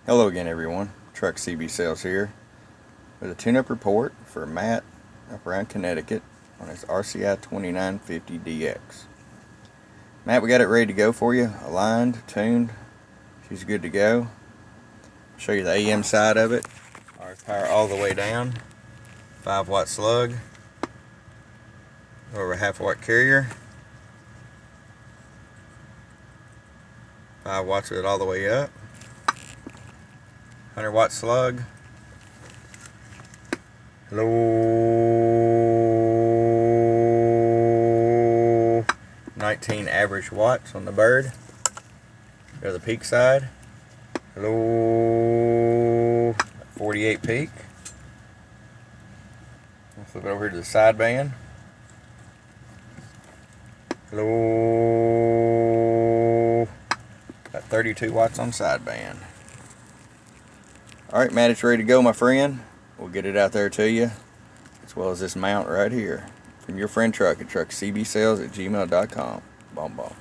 Hello again everyone, Truck CB Sales here with a tune-up report for Matt up around Connecticut on his RCI-2950dx. Matt, we got it ready to go for you, aligned, tuned, she's good to go. I'll show you the AM side of it. RF power all the way down, 5-watt slug, over a 1/2-watt carrier, 5 watts of it all the way up. 100-watt slug. Hello. 19 average watts on the bird. Go to the peak side. Hello. 48 peak. We'll flip it over here to the sideband. Hello. Got 32 watts on sideband. Alright, Matt, it's ready to go, my friend. We'll get it out there to you, as well as this mount right here. From your friend Truck at truckcbsales@gmail.com. Bomb bomb.